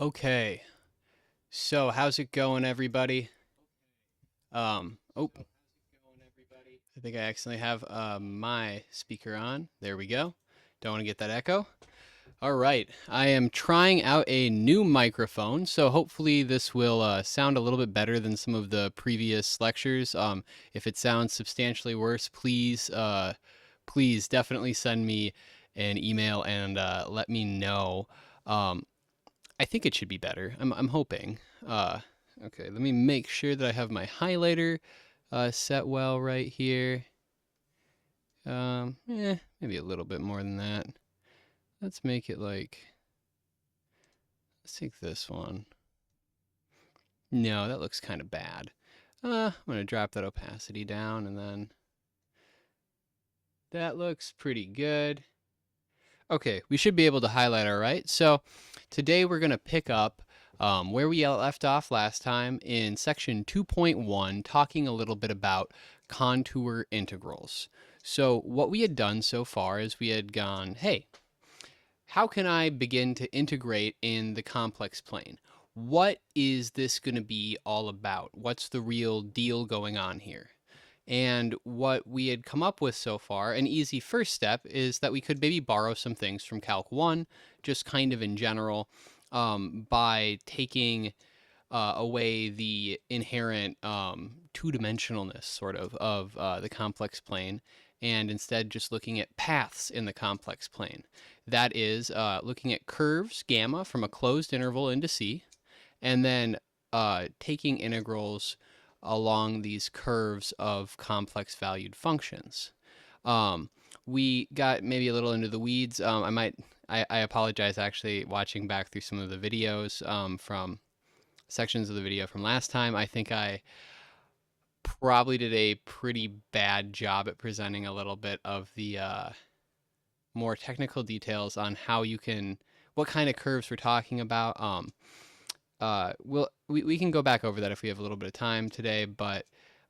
Okay, so how's it going, everybody? Oh, I think I accidentally have my speaker on. There we go. Don't want to get that echo. All right, I am trying out a new microphone, so hopefully this will sound a little bit better than some of the previous lectures. If it sounds substantially worse, please definitely send me an email and let me know. Um, I think it should be better. I'm hoping. Okay, let me make sure that I have my highlighter set well right here. Maybe a little bit more than that. Let's make it like, let's take this one. No, that looks kind of bad. I'm going to drop that opacity down and then that looks pretty good. Okay, we should be able to highlight all right. So today we're going to pick up where we left off last time in section 2.1, talking a little bit about contour integrals. So what we had done so far is we had gone, hey, how can I begin to integrate in the complex plane? What is this going to be all about? What's the real deal going on here? And what we had come up with so far, an easy first step, is that we could maybe borrow some things from Calc 1, just kind of in general, by taking away the inherent two-dimensionalness, sort of the complex plane, and instead just looking at paths in the complex plane. That is, looking at curves, gamma, from a closed interval into C, and then taking integrals along these curves of complex valued functions. Um, we got maybe a little into the weeds. I apologize actually watching back through some of the videos from sections of the video from last time. I think I probably did a pretty bad job at presenting a little bit of the more technical details on how you can, what kind of curves we're talking about. We can go back over that if we have a little bit of time today, but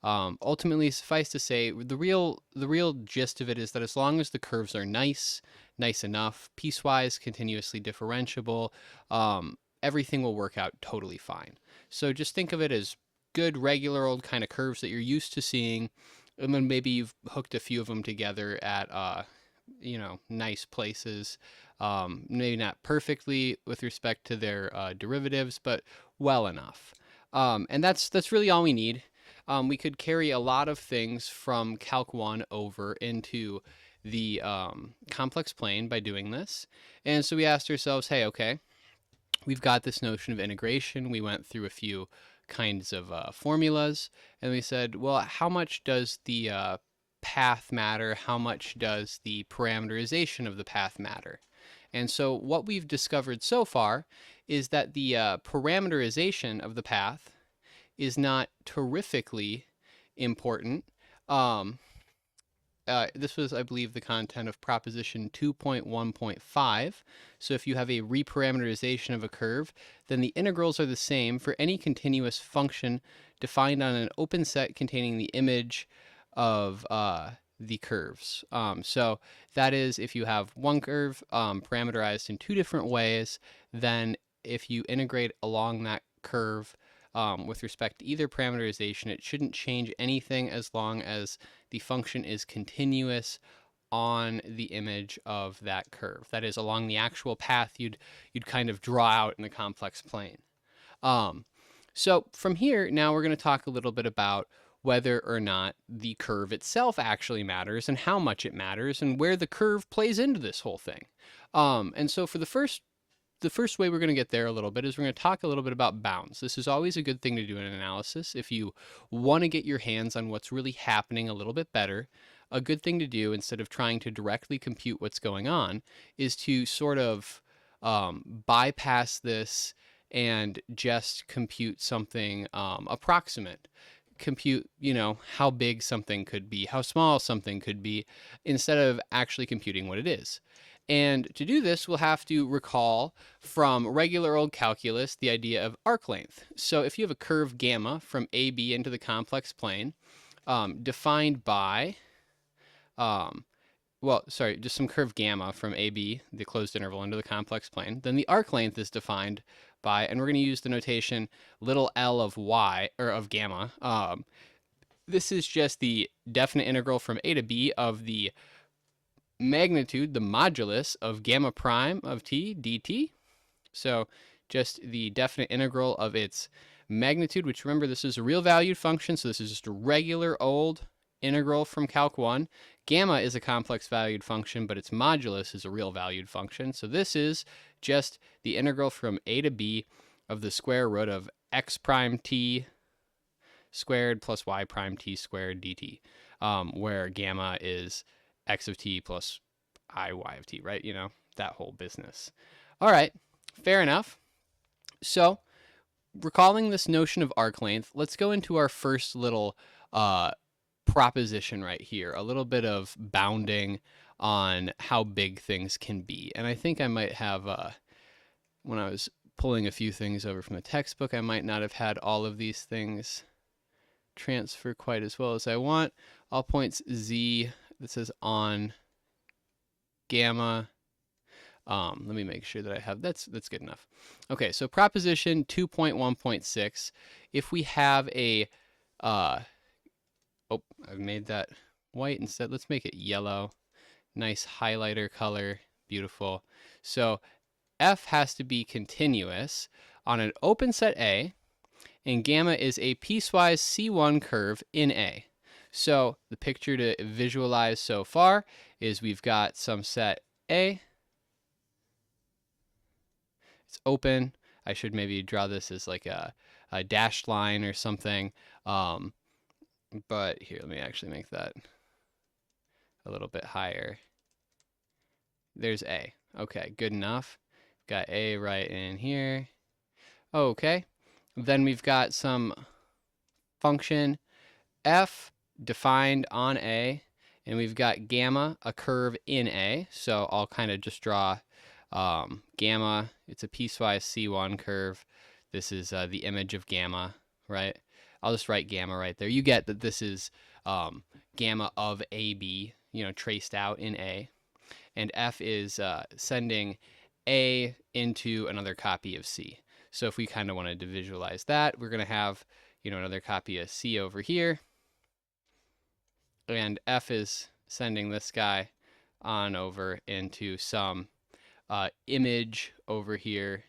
ultimately, suffice to say, the real gist of it is that as long as the curves are nice enough, piecewise, continuously differentiable, everything will work out totally fine. So just think of it as good, regular old kind of curves that you're used to seeing, and then maybe you've hooked a few of them together at nice places. Maybe not perfectly with respect to their derivatives, but well enough. And that's really all we need. We could carry a lot of things from Calc 1 over into the complex plane by doing this. And so we asked ourselves, hey, okay, we've got this notion of integration. We went through a few kinds of formulas, and we said, well, how much does the path matter? How much does the parameterization of the path matter? And so what we've discovered so far is that the parameterization of the path is not terrifically important. Um, this was, I believe, the content of proposition 2.1.5. So if you have a reparameterization of a curve, then the integrals are the same for any continuous function defined on an open set containing the image of the curves. So that is, if you have one curve parameterized in two different ways, then if you integrate along that curve with respect to either parameterization, it shouldn't change anything as long as the function is continuous on the image of that curve. That is, along the actual path you'd kind of draw out in the complex plane. Um, so from here, now we're going to talk a little bit about whether or not the curve itself actually matters and how much it matters and where the curve plays into this whole thing. And so for the first way we're going to get there a little bit is we're going to talk a little bit about bounds. This is always a good thing to do in an analysis. If you want to get your hands on what's really happening a little bit better, a good thing to do instead of trying to directly compute what's going on is to sort of bypass this and just compute something approximate. Compute, how big something could be, how small something could be, instead of actually computing what it is. And to do this, we'll have to recall from regular old calculus the idea of arc length. So if you have a curve gamma from AB into the complex plane, defined by, just some curve gamma from AB, the closed interval, into the complex plane, then the arc length is defined by, and we're going to use the notation little l of y, or of gamma. This is just the definite integral from a to b of the magnitude, the modulus of gamma prime of t dt. So just the definite integral of its magnitude, which, remember, this is a real valued function, so this is just a regular old integral from Calc 1. Gamma is a complex valued function, but its modulus is a real valued function. So this is just the integral from a to b of the square root of x prime t squared plus y prime t squared dt, where gamma is x of t plus I y of t, right? You know, that whole business. All right, fair enough. So recalling this notion of arc length, let's go into our first little proposition right here, a little bit of bounding on how big things can be. And I think I might have, when I was pulling a few things over from the textbook, I might not have had all of these things transfer quite as well as I want. All points z, that says on gamma. Let me make sure that I have, that's good enough. Okay, so proposition 2.1.6, if we have a, oh, I've made that white instead. Let's make it yellow. Nice highlighter color, beautiful. So f has to be continuous on an open set A, and gamma is a piecewise C1 curve in A. So the picture to visualize so far is we've got some set A. It's open. I should maybe draw this as like a dashed line or something. But here, let me actually make that a little bit higher. There's A. Okay, good enough. Got A right in here. Okay. Then we've got some function f defined on A, and we've got gamma, a curve in A. So I'll kind of just draw gamma. It's a piecewise C1 curve. This is the image of gamma, right? I'll just write gamma right there. You get that this is gamma of AB, you know, traced out in A. And f is sending A into another copy of C. So if we kind of wanted to visualize that, we're going to have, you know, another copy of C over here. And f is sending this guy on over into some image over here.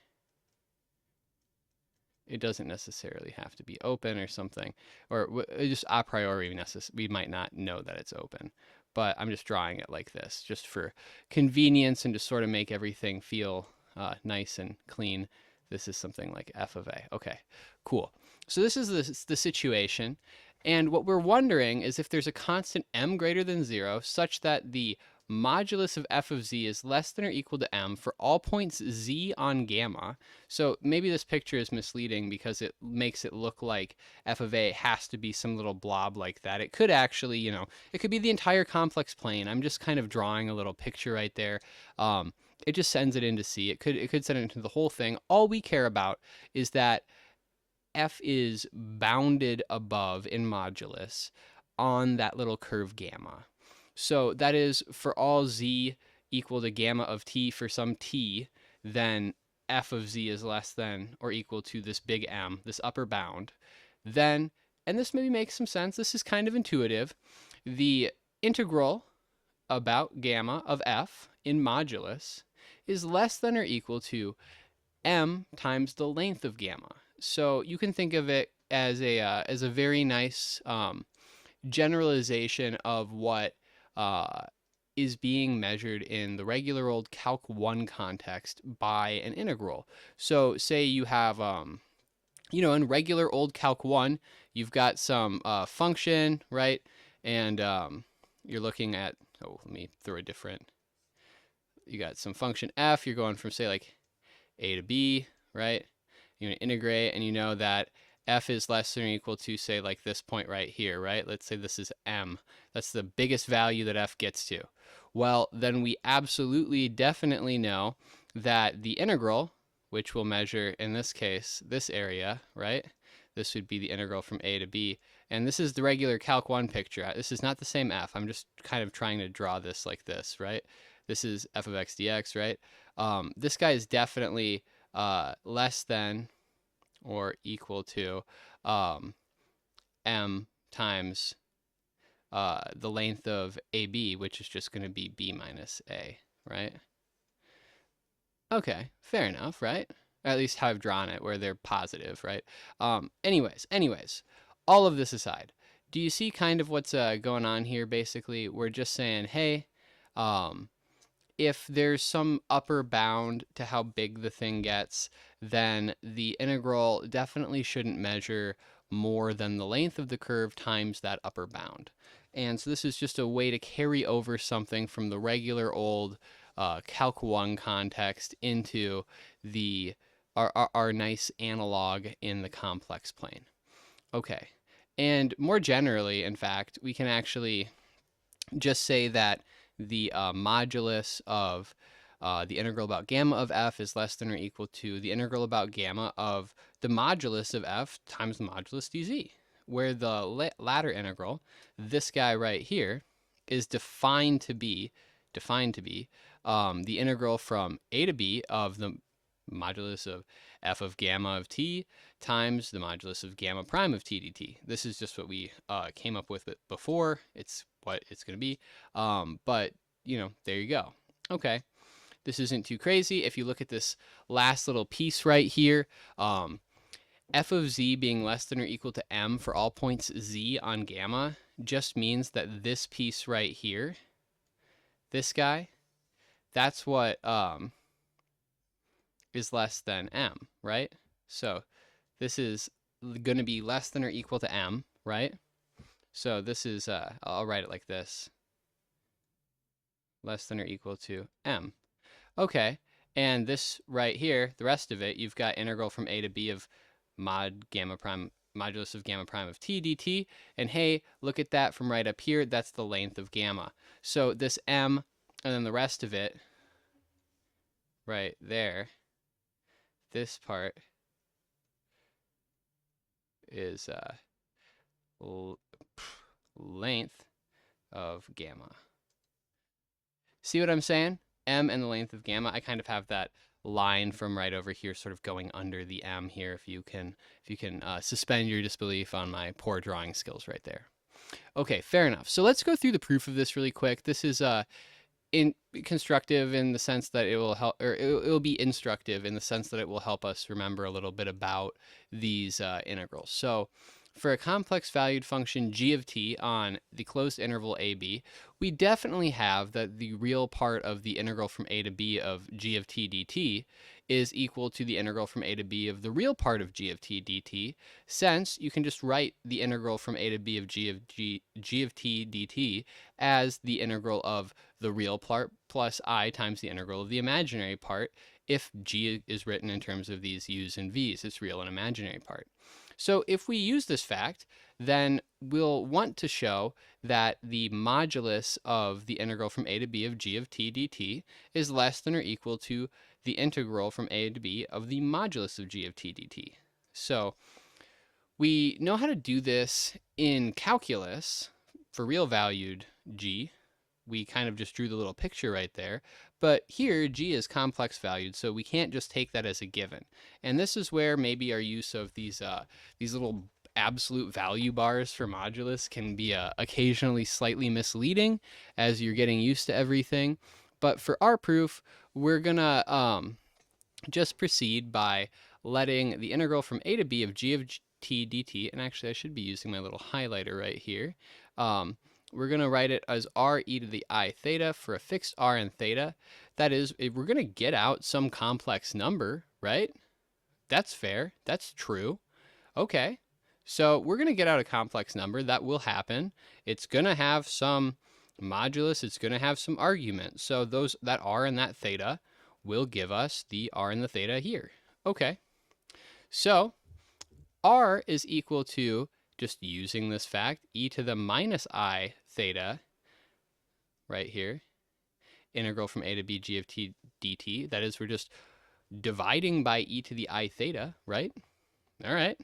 It doesn't necessarily have to be open or something, or just a priori we might not know that it's open, but I'm just drawing it like this just for convenience and to sort of make everything feel nice and clean. This is something like f of a. Okay, cool. So this is the situation, and what we're wondering is if there's a constant m greater than 0 such that the modulus of f of z is less than or equal to m for all points z on gamma. So maybe this picture is misleading because it makes it look like f of a has to be some little blob like that. It could actually, you know, it could be the entire complex plane. I'm just kind of drawing a little picture right there. It just sends it into C. It could send it into the whole thing. All we care about is that f is bounded above in modulus on that little curve gamma. So that is for all z equal to gamma of t for some t, then f of z is less than or equal to this big M, this upper bound. Then, and this maybe makes some sense, this is kind of intuitive, the integral about gamma of f in modulus is less than or equal to m times the length of gamma. So you can think of it as a very nice generalization of what is being measured in the regular old Calc 1 context by an integral. So say you have, you know, in regular old Calc 1, you've got some function, right? And you're looking at, oh, let me throw a different, you got some function f, you're going from, say, like a to b, right? You're going to integrate, and you know that f is less than or equal to, say, like this point right here, right? Let's say this is m. That's the biggest value that f gets to. Well, then we absolutely definitely know that the integral, which will measure, in this case, this area, right? This would be the integral from a to b. And this is the regular Calc 1 picture. This is not the same f. I'm just kind of trying to draw this like this, right? This is f of x dx, right? This guy is definitely less than or equal to m times the length of AB, which is just going to be b minus a, right? Okay, fair enough, right? At least how I've drawn it, where they're positive, right? Anyways, all of this aside, do you see kind of what's going on here? Basically, we're just saying, hey, if there's some upper bound to how big the thing gets, then the integral definitely shouldn't measure more than the length of the curve times that upper bound. And so this is just a way to carry over something from the regular old Calc 1 context into the our nice analog in the complex plane. Okay. And more generally, in fact, we can actually just say that the modulus of the integral about gamma of f is less than or equal to the integral about gamma of the modulus of f times the modulus dz, where the latter integral, this guy right here, is defined to be the integral from a to b of the modulus of f of gamma of t times the modulus of gamma prime of t dt. This is just what we came up with before. It's what it's going to be. But, you know, there you go. Okay. This isn't too crazy. If you look at this last little piece right here, f of z being less than or equal to m for all points z on gamma just means that this piece right here, this guy, that's what is less than m, right? So this is going to be less than or equal to m, right? So this is, I'll write it like this. Less than or equal to m. Okay, and this right here, the rest of it, you've got integral from a to b of mod gamma prime, modulus of gamma prime of t dt. And hey, look at that from right up here. That's the length of gamma. So this m, and then the rest of it, right there, this part is length of gamma. See what I'm saying? M and the length of gamma. I kind of have that line from right over here sort of going under the M here, if you can suspend your disbelief on my poor drawing skills right there. Okay, fair enough. So let's go through the proof of this really quick. This is constructive in the sense that it will help, or it will be instructive in the sense that it will help us remember a little bit about these integrals. So for a complex valued function g of t on the closed interval ab, we definitely have that the real part of the integral from a to b of g of t dt is equal to the integral from a to b of the real part of g of t dt, since you can just write the integral from a to b of g of t dt as the integral of the real part plus I times the integral of the imaginary part, if g is written in terms of these u's and v's, its real and imaginary part. So if we use this fact, then we'll want to show that the modulus of the integral from a to b of g of t dt is less than or equal to the integral from a to b of the modulus of g of t dt. So we know how to do this in calculus for real valued g. We kind of just drew the little picture right there. But here, g is complex valued, so we can't just take that as a given. And this is where maybe our use of these little absolute value bars for modulus can be occasionally slightly misleading as you're getting used to everything. But for our proof, we're gonna just proceed by letting the integral from a to b of g of t dt, and actually I should be using my little highlighter right here. We're going to write it as r e to the I theta for a fixed r and theta. That is, if we're going to get out some complex number, right? That's fair. That's true. Okay. So we're going to get out a complex number. That will happen. It's going to have some modulus. It's going to have some argument. So that r and that theta will give us the r and the theta here. Okay. So r is equal to, just using this fact, e to the minus I theta right here, integral from a to b g of t dt. That is, we're just dividing by e to the I theta, right? All right.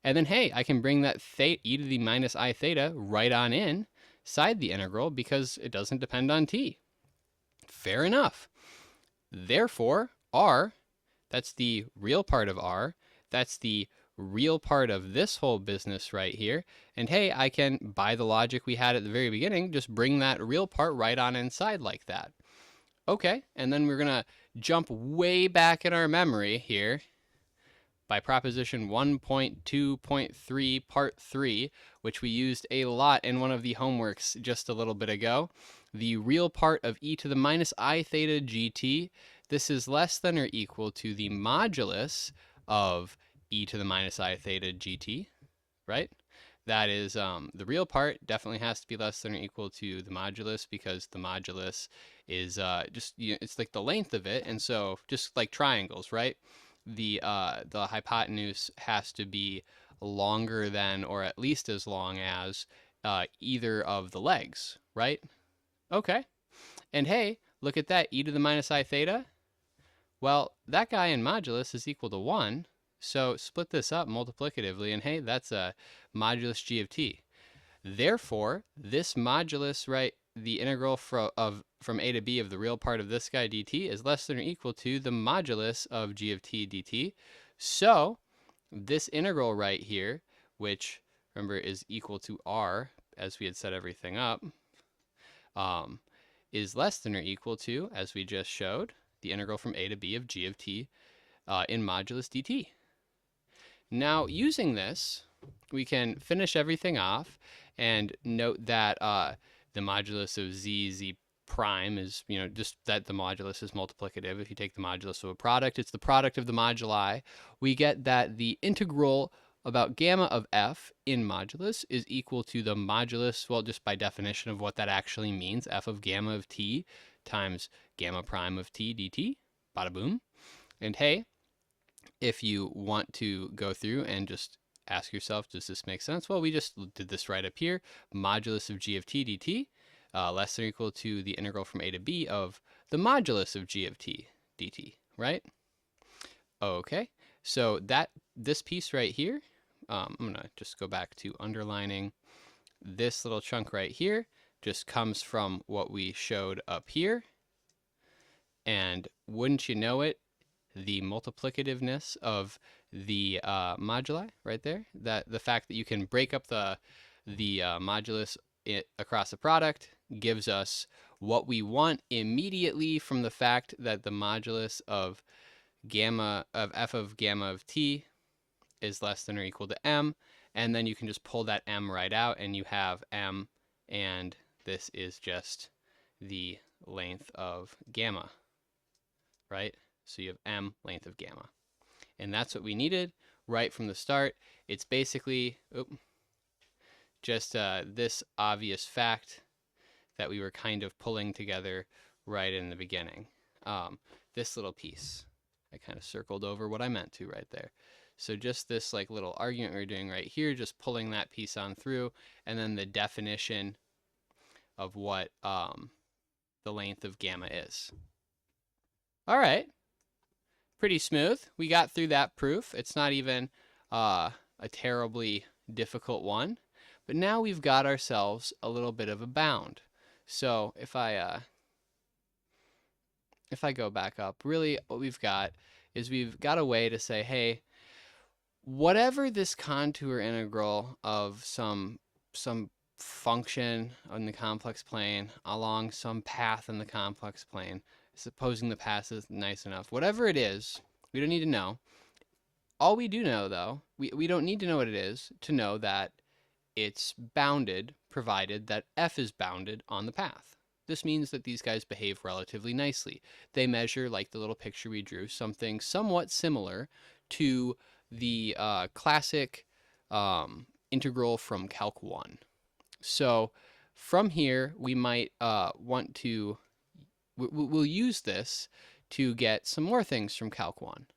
And then, hey, I can bring that e to the minus I theta right on inside the integral because it doesn't depend on t. Fair enough. Therefore, r That's the real part of r. That's the real part of this whole business right here. And hey, I can, by the logic we had at the very beginning, just bring that real part right on inside like that. Okay, and then we're going to jump way back in our memory here by proposition 1.2.3 part 3, which we used a lot in one of the homeworks just a little bit ago. The real part of e to the minus I theta gt, this is less than or equal to the modulus of e to the minus I theta gt, right? That is the real part definitely has to be less than or equal to the modulus, because the modulus is just, it's like the length of it. And so just like triangles, right? The hypotenuse has to be longer than, or at least as long as, either of the legs, right? Okay. And hey, look at that, e to the minus I theta. Well, that guy in modulus is equal to 1. So split this up multiplicatively, and hey, that's a modulus g of t. Therefore, this modulus, right, the integral from a to b of the real part of this guy dt is less than or equal to the modulus of g of t dt. So this integral right here, which remember is equal to r as we had set everything up, is less than or equal to, as we just showed, the integral from a to b of g of t in modulus dt. Now, using this, we can finish everything off and note that the modulus of z prime is, just that the modulus is multiplicative. If you take the modulus of a product, it's the product of the moduli. We get that the integral about gamma of f in modulus is equal to the modulus, well, just by definition of what that actually means, f of gamma of t times gamma prime of t dt. Bada boom. And hey, if you want to go through and just ask yourself, does this make sense? Well, we just did this right up here. Modulus of g of t dt less than or equal to the integral from a to b of the modulus of g of t dt, right? Okay, so this piece right here, I'm going to just go back to underlining this little chunk right here, just comes from what we showed up here. And wouldn't you know it, the multiplicativeness of the moduli right there, that the fact that you can break up the modulus across a product gives us what we want immediately from the fact that the modulus of f of gamma of t is less than or equal to m, and then you can just pull that m right out and you have m, and this is just the length of gamma, right? So you have m length of gamma. And that's what we needed right from the start. It's basically just this obvious fact that we were kind of pulling together right in the beginning. This little piece, I kind of circled over what I meant to right there. So just this like little argument we're doing right here, just pulling that piece on through, and then the definition of what the length of gamma is. All right. Pretty smooth. We got through that proof. It's not even a terribly difficult one, but now we've got ourselves a little bit of a bound. So if I go back up, really what we've got is we've got a way to say, hey, whatever this contour integral of some function on the complex plane along some path in the complex plane, supposing the path is nice enough, whatever it is, we don't need to know. All we do know, though, we don't need to know what it is to know that it's bounded, provided that f is bounded on the path. This means that these guys behave relatively nicely. They measure, like the little picture we drew, something somewhat similar to the classic integral from Calc 1. So from here, we might want to, we'll use this to get some more things from Calc 1.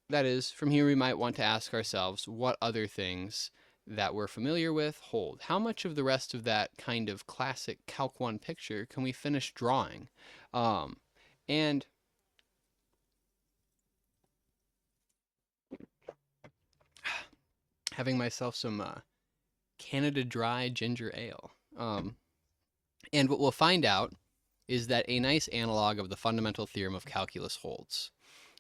That is, from here we might want to ask ourselves what other things that we're familiar with hold. How much of the rest of that kind of classic Calc 1 picture can we finish drawing? And having myself some Canada Dry ginger ale. And what we'll find out is that a nice analog of the fundamental theorem of calculus holds.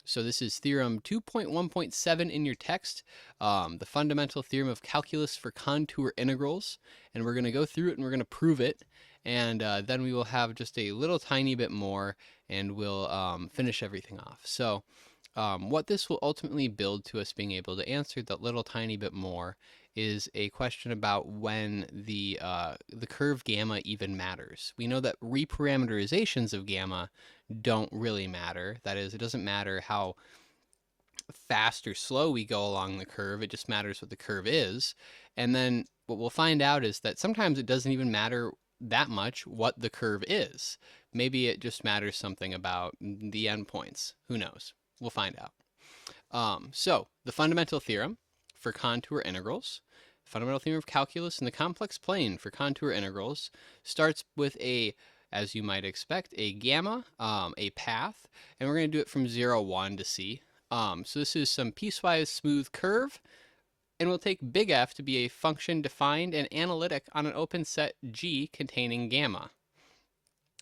So this is Theorem 2.1.7 in your text, the fundamental theorem of calculus for contour integrals. And we're going to go through it and we're going to prove it. And then we will have just a little tiny bit more and we'll finish everything off. So what this will ultimately build to us being able to answer that little tiny bit more is a question about when the curve gamma even matters. We know that reparameterizations of gamma don't really matter. That is, it doesn't matter how fast or slow we go along the curve, it just matters what the curve is. And then what we'll find out is that sometimes it doesn't even matter that much what the curve is. Maybe it just matters something about the endpoints. Who knows? We'll find out. So the fundamental theorem for contour integrals, fundamental theorem of calculus in the complex plane for contour integrals, starts with as you might expect, a gamma, a path, and we're going to do it from 0, 1 to c. So this is some piecewise smooth curve, and we'll take big F to be a function defined and analytic on an open set G containing gamma.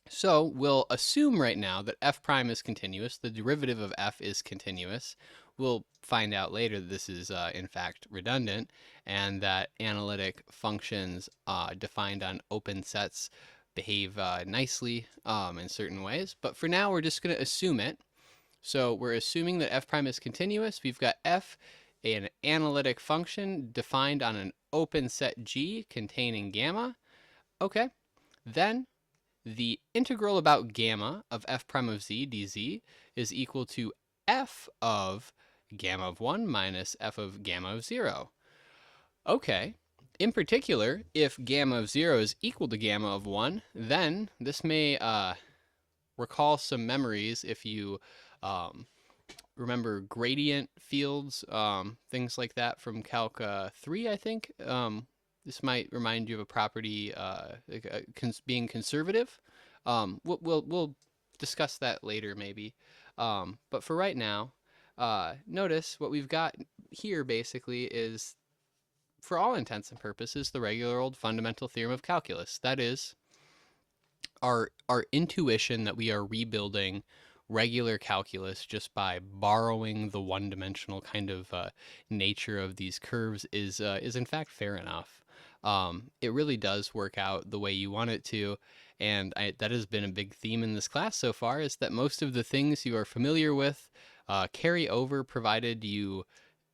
So we'll assume right now that f prime is continuous, the derivative of f is continuous. We'll find out later that this is in fact redundant, and that analytic functions defined on open sets behave nicely in certain ways. But for now, we're just going to assume it. So we're assuming that f prime is continuous. We've got f, an analytic function defined on an open set G containing gamma. Okay, then the integral about gamma of f prime of z dz is equal to f of gamma of 1 minus f of gamma of 0. Okay, in particular, if gamma of 0 is equal to gamma of 1, then this may recall some memories if you remember gradient fields, things like that from Calc 3, I think. This might remind you of a property being conservative. We'll discuss that later maybe. But for right now, notice what we've got here basically is, for all intents and purposes, the regular old fundamental theorem of calculus. That is our intuition that we are rebuilding regular calculus just by borrowing the one-dimensional kind of nature of these curves is in fact fair enough. It really does work out the way you want it to, and that has been a big theme in this class so far, is that most of the things you are familiar with carry over, provided you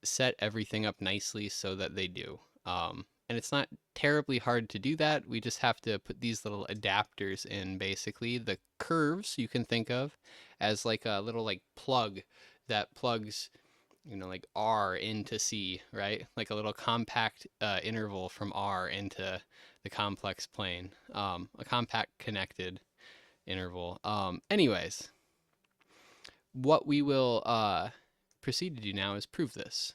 set everything up nicely so that they do. And it's not terribly hard to do that. We just have to put these little adapters in, basically. The curves you can think of as like a little like plug that plugs, like R into C, right? Like a little compact interval from R into the complex plane, a compact connected interval. Anyways, what we will proceed to do now is prove this.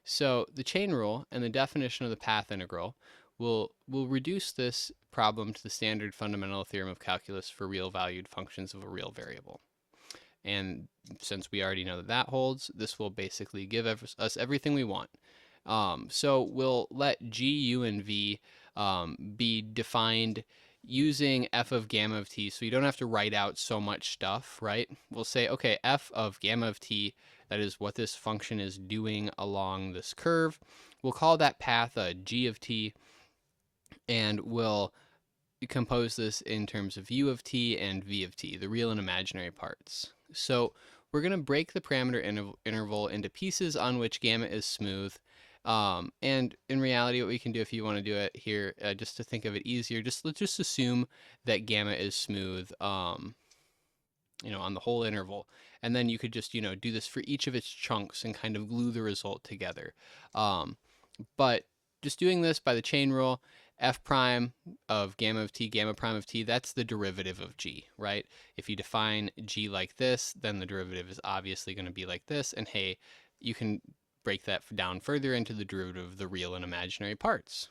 So the chain rule and the definition of the path integral will reduce this problem to the standard fundamental theorem of calculus for real valued functions of a real variable. And since we already know that that holds, this will basically give us everything we want. So we'll let G, U, and V be defined using f of gamma of t, so you don't have to write out so much stuff, right? We'll say, okay, f of gamma of t, that is what this function is doing along this curve. We'll call that path g of t, and we'll compose this in terms of u of t and v of t, the real and imaginary parts. So we're going to break the parameter interval into pieces on which gamma is smooth. And in reality, what we can do, if you want to do it here, just to think of it easier, let's just assume that gamma is smooth, on the whole interval. And then you could just, do this for each of its chunks and kind of glue the result together. But just doing this by the chain rule, f prime of gamma of t, gamma prime of t, that's the derivative of g, right? If you define g like this, then the derivative is obviously going to be like this. And hey, you can break that down further into the derivative of the real and imaginary parts.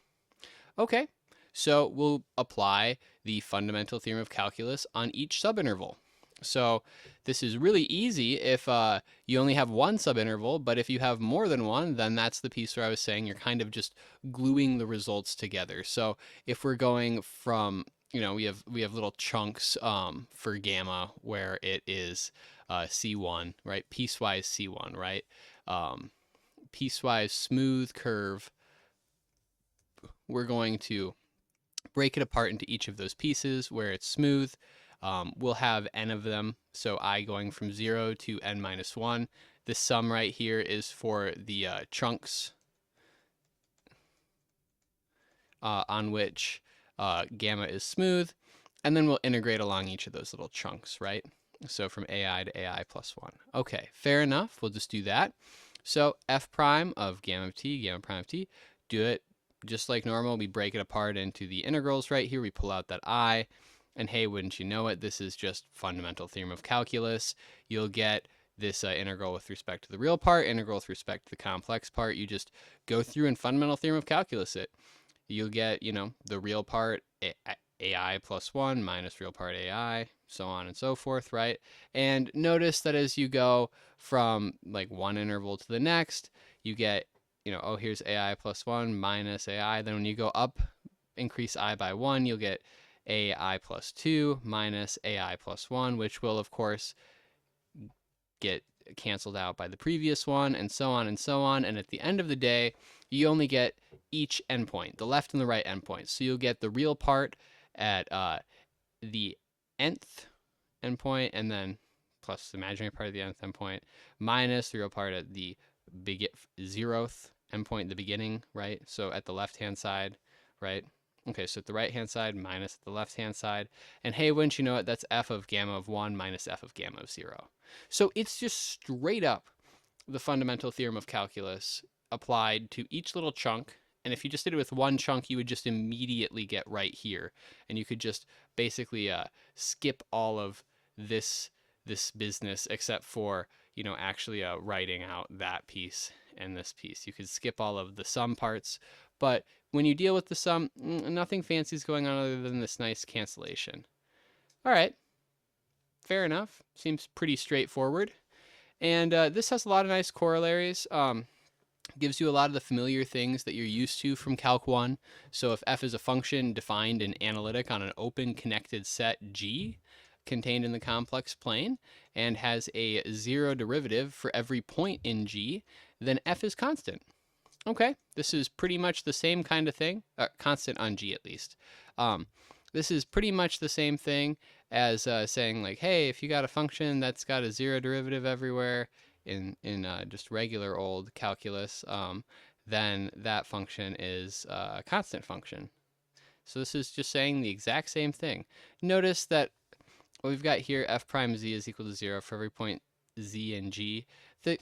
Okay, so we'll apply the fundamental theorem of calculus on each subinterval. So this is really easy if you only have one subinterval, but if you have more than one, then that's the piece where I was saying you're kind of just gluing the results together. So if we're going from, we have little chunks for gamma where it is C1, right? Piecewise C1, right? Piecewise smooth curve. We're going to break it apart into each of those pieces where it's smooth. We'll have n of them, so I going from 0 to n minus 1. This sum right here is for the chunks on which gamma is smooth, and then we'll integrate along each of those little chunks, right? So from ai to ai plus 1. Okay, fair enough. We'll just do that. So f prime of gamma of t, gamma prime of t, do it just like normal. We break it apart into the integrals right here. We pull out that I, and hey, wouldn't you know it, this is just fundamental theorem of calculus. You'll get this integral with respect to the real part, integral with respect to the complex part. You just go through and fundamental theorem of calculus it. You'll get, you know, the real part ai plus 1 minus real part ai, so on and so forth, right? And notice that as you go from like one interval to the next, you get, you know, oh, here's ai plus 1 minus ai. Then when you go up, increase I by 1, you'll get ai plus 2 minus ai plus 1, which will, of course, get canceled out by the previous one, and so on and so on. And at the end of the day, you only get each endpoint, the left and the right endpoint. So you'll get the real part at the nth endpoint, and then plus the imaginary part of the nth endpoint, minus the real part at the 0th endpoint, the beginning, right? So at the left-hand side, right? Okay, so at the right-hand side minus at the left-hand side. And hey, wouldn't you know it, that's f of gamma of 1 minus f of gamma of 0. So it's just straight up the fundamental theorem of calculus applied to each little chunk. And if you just did it with one chunk, you would just immediately get right here. And you could just basically skip all of this business except for, you know, actually writing out that piece and this piece. You could skip all of the sum parts. But when you deal with the sum, nothing fancy is going on other than this nice cancellation. All right. Fair enough. Seems pretty straightforward. And this has a lot of nice corollaries. Gives you a lot of the familiar things that you're used to from Calc 1. So if f is a function defined in analytic on an open connected set G contained in the complex plane and has a 0 derivative for every point in G, then f is constant. Okay, this is pretty much the same kind of thing, constant on G at least. This is pretty much the same thing as saying like, hey, if you got a function that's got a 0 derivative everywhere in just regular old calculus, then that function is a constant function. So this is just saying the exact same thing. Notice that what we've got here, f prime z is equal to 0 for every point z and g.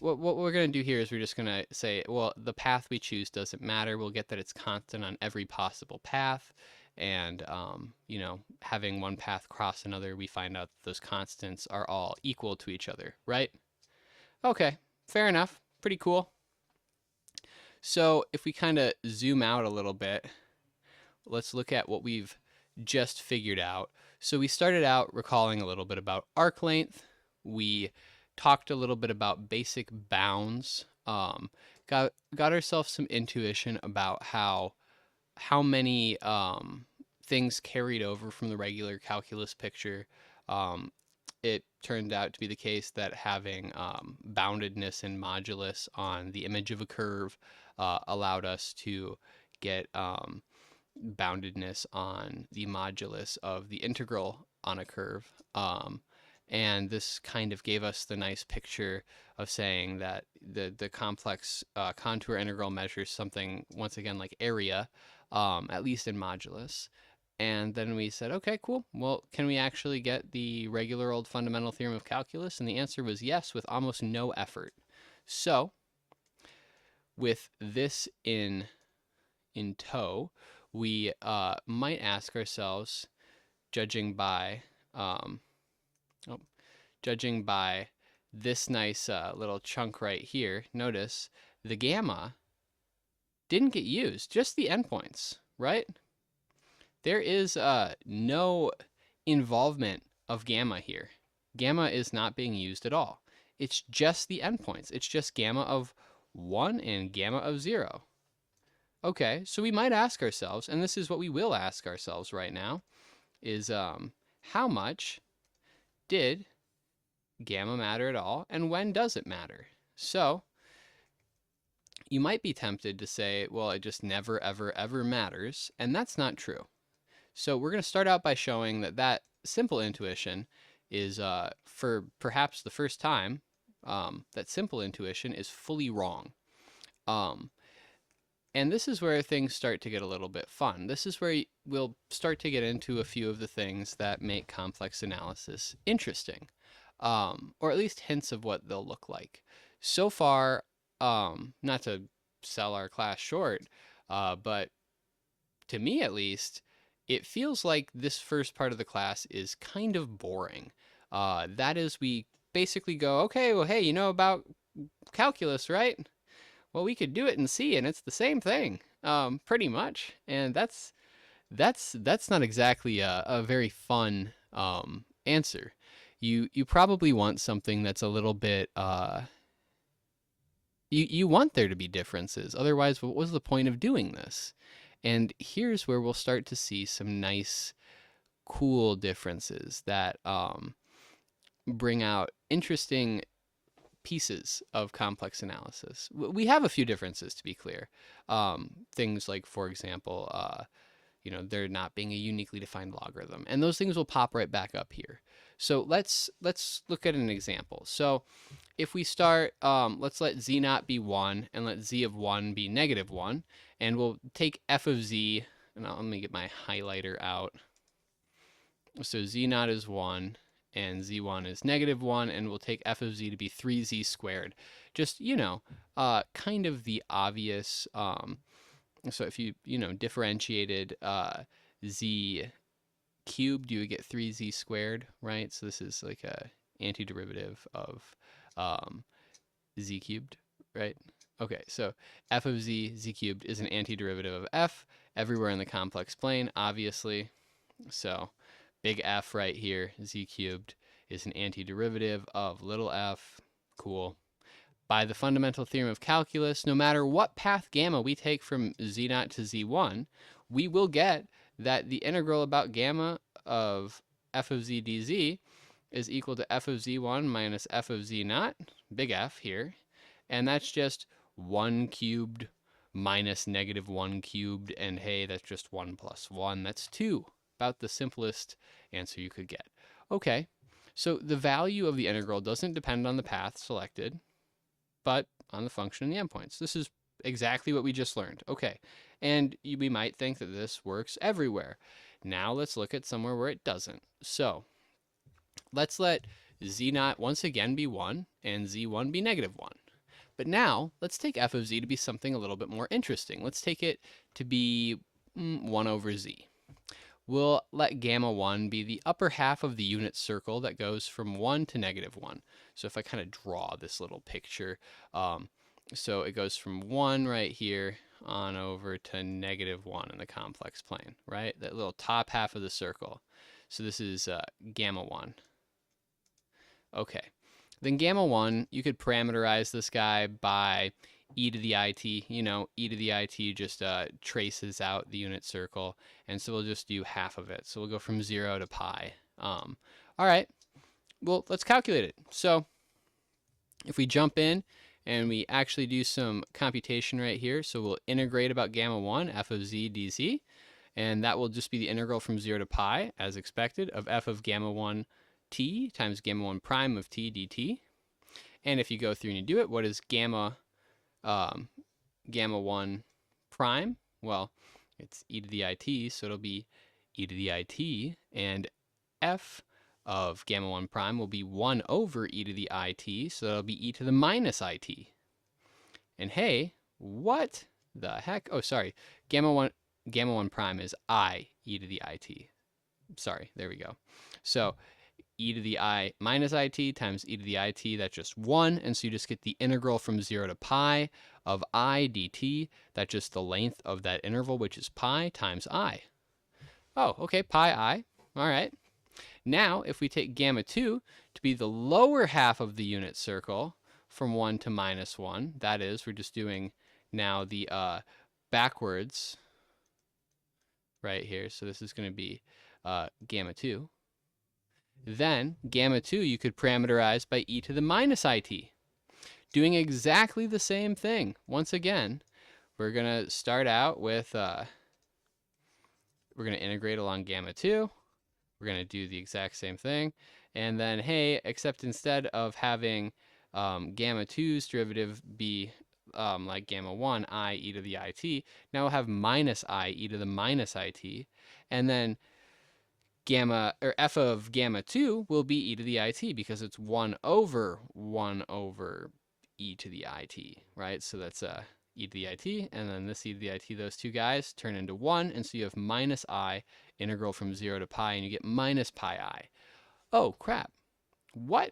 What we're going to do here is we're just going to say, well, the path we choose doesn't matter. We'll get that it's constant on every possible path. And, you know, having one path cross another, we find out that those constants are all equal to each other, right? Okay, fair enough. Pretty cool. So if we kind of zoom out a little bit, let's look at what we've just figured out. So we started out recalling a little bit about arc length. We talked a little bit about basic bounds. Got ourselves some intuition about how many things carried over from the regular calculus picture. It turned out to be the case that having boundedness and modulus on the image of a curve allowed us to get boundedness on the modulus of the integral on a curve. And this kind of gave us the nice picture of saying that the complex contour integral measures something, once again, like area, at least in modulus. And then we said, okay, cool. Well, can we actually get the regular old fundamental theorem of calculus? And the answer was yes, with almost no effort. So with this in tow, we might ask ourselves, judging by this nice little chunk right here, notice the gamma didn't get used, just the endpoints, right? There is no involvement of gamma here. Gamma is not being used at all. It's just the endpoints. It's just gamma of 1 and gamma of 0. Okay, so we might ask ourselves, and this is what we will ask ourselves right now, is how much did gamma matter at all, and when does it matter? So you might be tempted to say, well, it just never, ever, ever matters, and that's not true. So we're going to start out by showing that that simple intuition is, for perhaps the first time, that simple intuition is fully wrong. Um, and this is where things start to get a little bit fun. This is where we'll start to get into a few of the things that make complex analysis interesting, or at least hints of what they'll look like. So far, not to sell our class short, but to me at least, it feels like this first part of the class is kind of boring. That is, we basically go, okay, well, hey, you know about calculus, right? Well, we could do it in C, and it's the same thing, pretty much. And that's not exactly a very fun answer. You probably want something that's a little bit you want there to be differences. Otherwise, what was the point of doing this? And here's where we'll start to see some nice, cool differences that bring out interesting pieces of complex analysis. We have a few differences, to be clear. Things like, for example, there not being a uniquely defined logarithm, and those things will pop right back up here. So let's look at an example. So if we start, let's let z naught be 1 and let z of 1 be negative 1, and we'll take f of z, and let me get my highlighter out. So z naught is 1 and z1 is negative 1, and we'll take f of z to be 3z squared. Just, kind of the obvious, so if you differentiated z cubed, you would get 3z squared, right? So this is like a antiderivative of z cubed, right? Okay, so f of z, z cubed, is an antiderivative of f everywhere in the complex plane, obviously. So big F right here, z cubed, is an antiderivative of little f. Cool. By the fundamental theorem of calculus, no matter what path gamma we take from z0 to z1, we will get that the integral about gamma of f of z dz is equal to f of z1 minus f of z0, big F here, and that's just 1 cubed minus negative 1 cubed, and hey, that's just 1 plus 1, that's 2. About the simplest answer you could get. Okay, so the value of the integral doesn't depend on the path selected, but on the function and the endpoints. This is exactly what we just learned. Okay, and we might think that this works everywhere. Now let's look at somewhere where it doesn't. So let's let z0 once again be 1 and z1 be negative 1. But now let's take f of z to be something a little bit more interesting. Let's take it to be 1 over z. We'll let gamma 1 be the upper half of the unit circle that goes from 1 to negative 1. So if I kind of draw this little picture, so it goes from 1 right here on over to negative 1 in the complex plane, right? That little top half of the circle. So this is gamma 1. Okay. Then gamma 1, you could parameterize this guy by e to the it. E to the it just traces out the unit circle, and so we'll just do half of it. So we'll go from 0 to pi. All right, well, let's calculate it. So if we jump in and we actually do some computation right here, so we'll integrate about gamma 1, f of z dz, and that will just be the integral from 0 to pi, as expected, of f of gamma 1 t times gamma 1 prime of t dt. And if you go through and you do it, what is gamma 1 prime? Well, it's e to the it, so it'll be e to the it, and f of gamma 1 prime will be 1 over e to the it, so that'll be e to the minus it. And hey, what the heck? Oh, sorry. Gamma 1 prime is I e to the it. Sorry, there we go. So e to the I minus it times e to the it, that's just 1, and so you just get the integral from 0 to pi of I dt. That's just the length of that interval, which is pi times I. Oh, okay, pi I. All right. Now, if we take gamma 2 to be the lower half of the unit circle from 1 to minus 1, that is, we're just doing now the backwards right here. So this is going to be gamma 2. Then gamma 2 you could parameterize by e to the minus it. Doing exactly the same thing. Once again, we're going to start out with, we're going to integrate along gamma 2. We're going to do the exact same thing. And then, hey, except instead of having gamma 2's derivative be like gamma 1, I e to the it, now we'll have minus I e to the minus it. And then gamma, or f of gamma 2 will be e to the it because it's 1 over e to the it, right? So that's e to the it, and then this e to the it, those two guys turn into 1, and so you have minus I, integral from 0 to pi, and you get minus pi I. Oh, crap. What?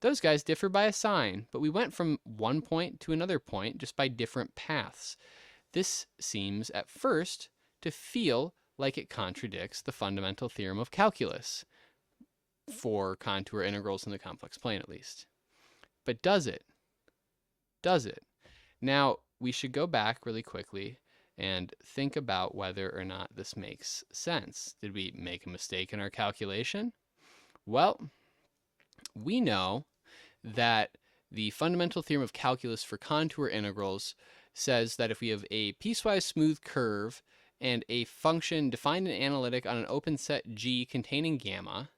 Those guys differ by a sign, but we went from one point to another point just by different paths. This seems, at first, to feel like it contradicts the fundamental theorem of calculus, for contour integrals in the complex plane at least. But does it? Does it? Now, we should go back really quickly and think about whether or not this makes sense. Did we make a mistake in our calculation? Well, we know that the fundamental theorem of calculus for contour integrals says that if we have a piecewise smooth curve and a function defined and analytic on an open set G containing gamma,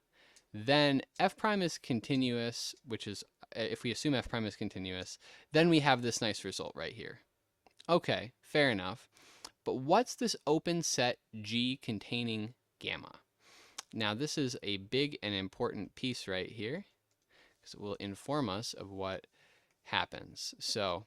then f prime is continuous, which is, if we assume f prime is continuous, then we have this nice result right here. Okay, fair enough. But what's this open set G containing gamma? Now, this is a big and important piece right here, because it will inform us of what happens. So,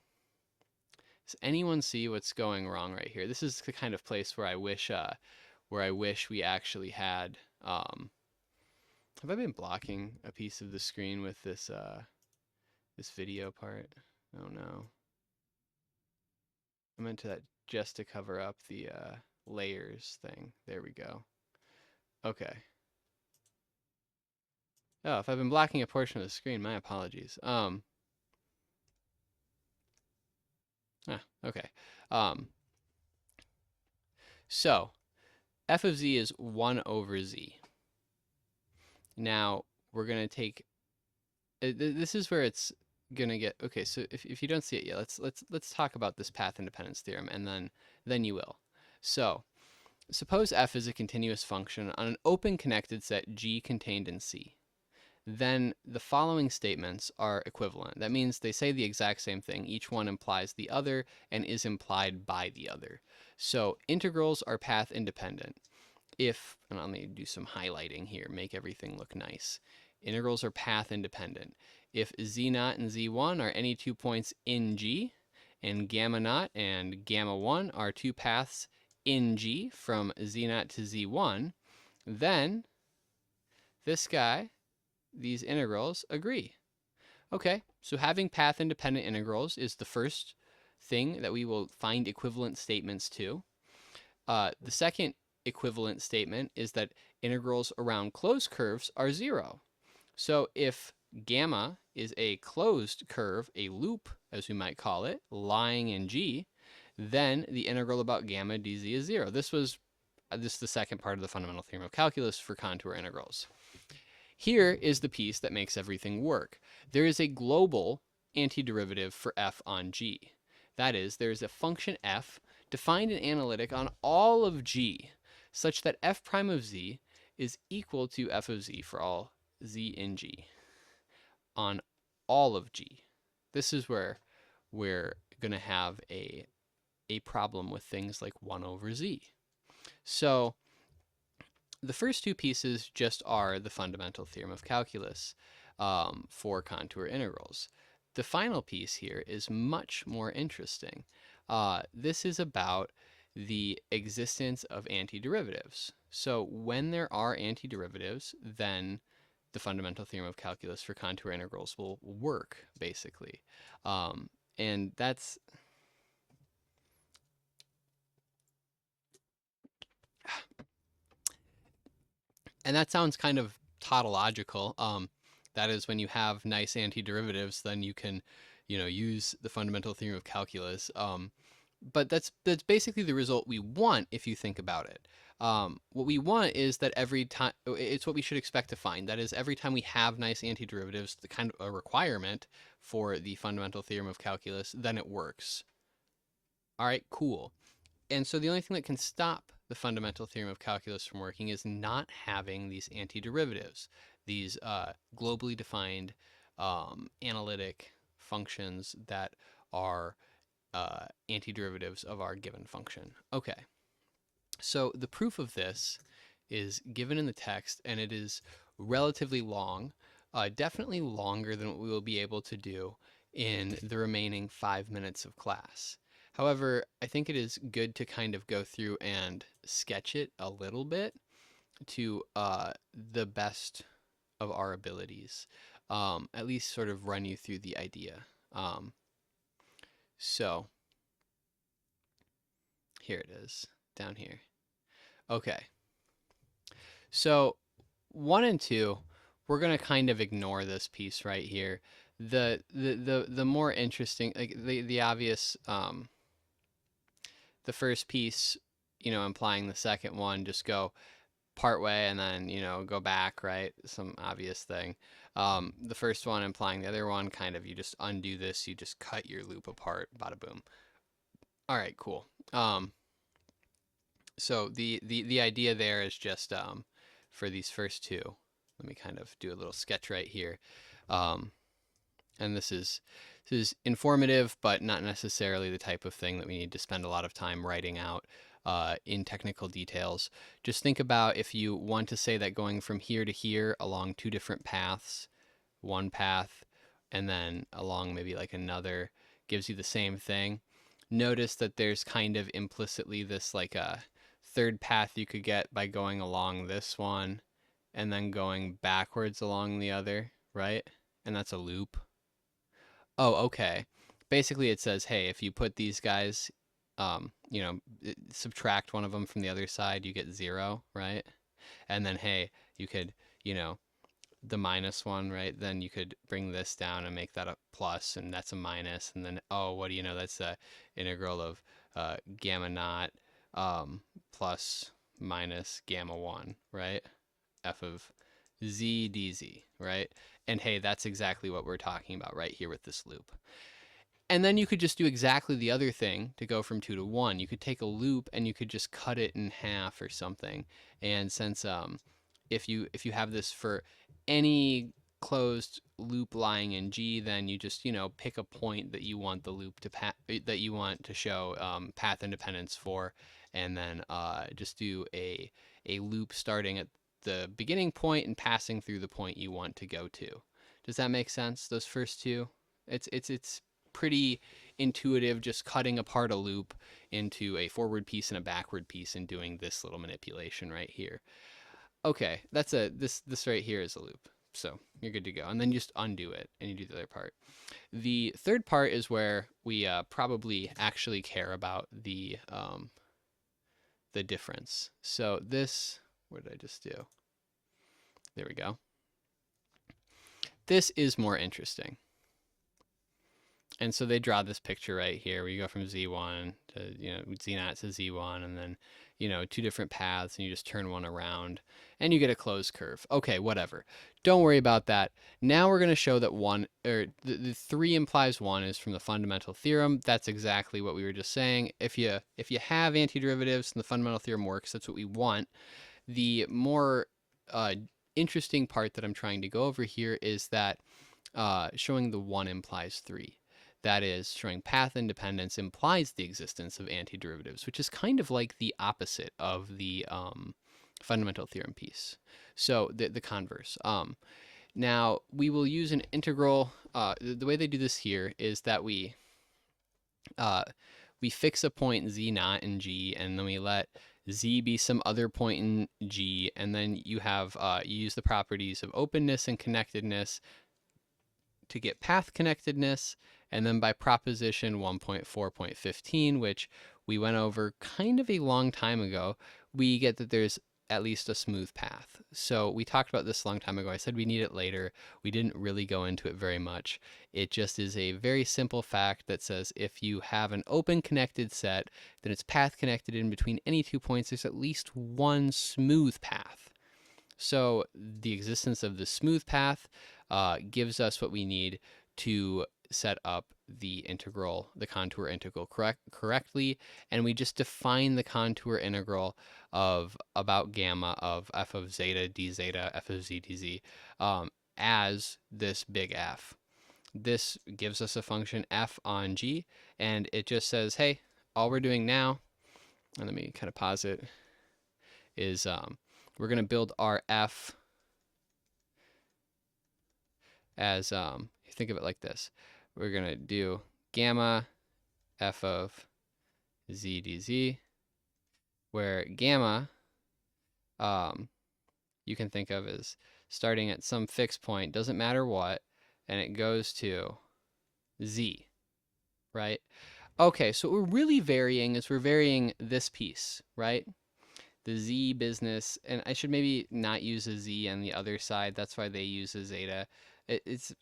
does anyone see what's going wrong right here? This is the kind of place where I wish we actually had. Have I been blocking a piece of the screen with this this video part? Oh no. I meant that just to cover up the layers thing. There we go. Okay. Oh, if I've been blocking a portion of the screen, my apologies. Okay. So, f of z is 1 over z. Now, we're going to take, this is where it's going to get, okay, so if you don't see it yet, let's talk about this path independence theorem, and then you will. So, suppose f is a continuous function on an open connected set G contained in C. Then the following statements are equivalent. That means they say the exact same thing. Each one implies the other and is implied by the other. So integrals are path independent. If, and let me do some highlighting here, make everything look nice. Integrals are path independent. If z0 and z1 are any 2 points in G, and gamma 0 and gamma 1 are 2 paths in G from z0 to z1, then this guy, these integrals agree. Okay, so having path-independent integrals is the first thing that we will find equivalent statements to. The second equivalent statement is that integrals around closed curves are 0. So if gamma is a closed curve, a loop, as we might call it, lying in G, then the integral about gamma dz is 0. This is the second part of the fundamental theorem of calculus for contour integrals. Here is the piece that makes everything work. There is a global antiderivative for f on G. That is, there is a function f defined and analytic on all of G, such that f prime of z is equal to f of z for all z in G on all of G. This is where we're going to have a problem with things like 1 over z. So the first two pieces just are the fundamental theorem of calculus for contour integrals. The final piece here is much more interesting. This is about the existence of antiderivatives. So when there are antiderivatives, then the fundamental theorem of calculus for contour integrals will work, basically. And that's... And that sounds kind of tautological. That is, when you have nice antiderivatives, then you can, use the fundamental theorem of calculus. but that's basically the result we want if you think about it. What we want is that every time, it's what we should expect to find. That is, every time we have nice antiderivatives, the kind of a requirement for the fundamental theorem of calculus, then it works. All right, cool. And so the only thing that can stop the fundamental theorem of calculus from working is not having these antiderivatives, these globally defined analytic functions that are antiderivatives of our given function. Okay, so the proof of this is given in the text, and it is relatively long, definitely longer than what we will be able to do in the remaining 5 minutes of class. However, I think it is good to kind of go through and sketch it a little bit to the best of our abilities, at least sort of run you through the idea. So here it is, down here. Okay, so 1 and 2, we're gonna kind of ignore this piece right here. The more interesting, like the obvious, the first piece, implying the second one, just go part way and then, go back, right? Some obvious thing. The first one implying the other one, kind of, you just undo this, you just cut your loop apart, bada boom. All right, cool. So the idea there is just for these first two, let me kind of do a little sketch right here. And this is informative, but not necessarily the type of thing that we need to spend a lot of time writing out in technical details. Just think about if you want to say that going from here to here along 2 different paths, one path, and then along maybe like another gives you the same thing. Notice that there's kind of implicitly this like a third path you could get by going along this one and then going backwards along the other, right? And that's a loop. Oh, okay. Basically, it says, hey, if you put these guys, subtract one of them from the other side, you get 0, right? And then, hey, you could, the minus one, right? Then you could bring this down and make that a plus, and that's a minus. And then, oh, what do you know? That's the integral of gamma naught plus minus gamma 1, right? F of z dz, right? And hey, that's exactly what we're talking about right here with this loop. And then you could just do exactly the other thing to go from 2 to 1. You could take a loop and you could just cut it in half or something. And since if you have this for any closed loop lying in G, then you just pick a point that you want the loop to show path independence for, and then just do a loop starting at the beginning point and passing through the point you want to go to. Does that make sense? Those first two, it's pretty intuitive, just cutting apart a loop into a forward piece and a backward piece and doing this little manipulation right here. Okay, that's this right here is a loop, so you're good to go. And then you just undo it and you do the other part. The third part is where we probably actually care about the difference. So this, what did I just do? There we go. This is more interesting. And so they draw this picture right here where you go from Z1 to, Z0 to Z1, and then, 2 different paths, and you just turn one around and you get a closed curve. Okay, whatever. Don't worry about that. Now we're going to show that the 3 implies 1 is from the fundamental theorem. That's exactly what we were just saying. If you have antiderivatives and the fundamental theorem works, that's what we want. The more interesting part that I'm trying to go over here is that showing the 1 implies 3. That is, showing path independence implies the existence of antiderivatives, which is kind of like the opposite of the fundamental theorem piece. So the converse. Now, we will use an integral. The way they do this here is that we fix a point z0 in G, and then we let z be some other point in G, and then you have you use the properties of openness and connectedness to get path connectedness, and then by proposition 1.4.15, which we went over kind of a long time ago, we get that there's at least a smooth path. So we talked about this a long time ago. I said we need it later. We didn't really go into it very much. It just is a very simple fact that says if you have an open connected set, then it's path connected in between any 2 points. There's at least one smooth path. So the existence of the smooth path gives us what we need to set up the integral, the contour integral correctly, and we just define the contour integral of about gamma of f of zeta d zeta f of z dz as this big F. This gives us a function f on g, and it just says, hey, all we're doing now, and let me kind of pause it, is we're going to build our f as, think of it like this. We're going to do gamma f of z dz, where gamma you can think of as starting at some fixed point, doesn't matter what, and it goes to z, right? Okay, so what we're really varying is we're varying this piece, right? The z business, and I should maybe not use a z on the other side. That's why they use a zeta. It's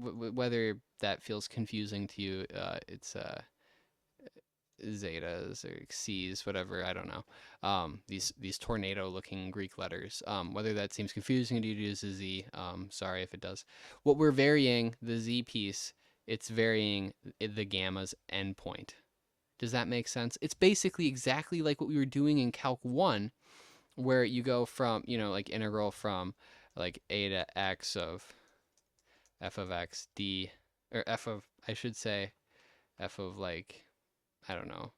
whether that feels confusing to you, it's zetas or c's, whatever, I don't know. These tornado looking Greek letters, whether that seems confusing to you to use a z, sorry if it does. What we're varying, the z piece, it's varying the gamma's endpoint. Does that make sense? It's basically exactly like what we were doing in Calc 1, where you go from, like integral from like a to x of f of x d, or f of, I should say, f of like, I don't know,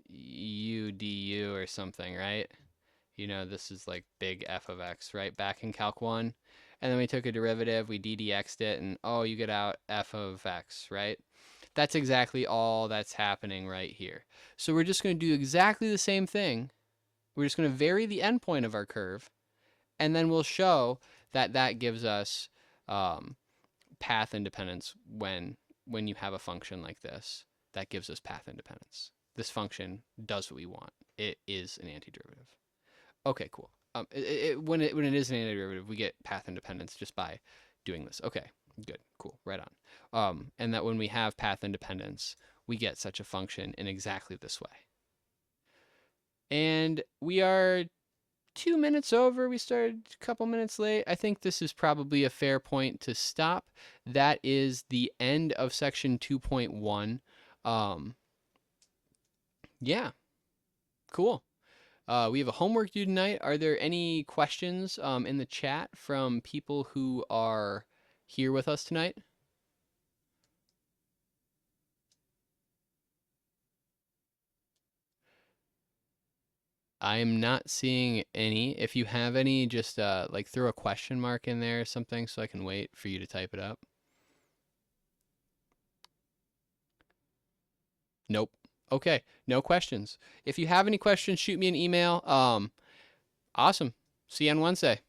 u du or something, right? This is like big f of x, right? Back in Calc 1. And then we took a derivative, we ddx'd it, and oh, you get out f of x, right? That's exactly all that's happening right here. So we're just going to do exactly the same thing. We're just going to vary the endpoint of our curve, and then we'll show that that gives us path independence when you have a function like this. That gives us path independence. This function does what we want. It is an antiderivative. Okay, cool. When it is an antiderivative, we get path independence just by doing this. Okay, good, cool, right on. And that when we have path independence, we get such a function in exactly this way. And we are 2 minutes over. We started a couple minutes late. I think this is probably a fair point to stop. That is the end of section 2.1. Yeah, cool. We have a homework due tonight. Are there any questions in the chat from people who are here with us tonight? I'm not seeing any. If you have any, just like throw a question mark in there or something so I can wait for you to type it up. Nope. Okay, no questions. If you have any questions, shoot me an email. Awesome. See you on Wednesday.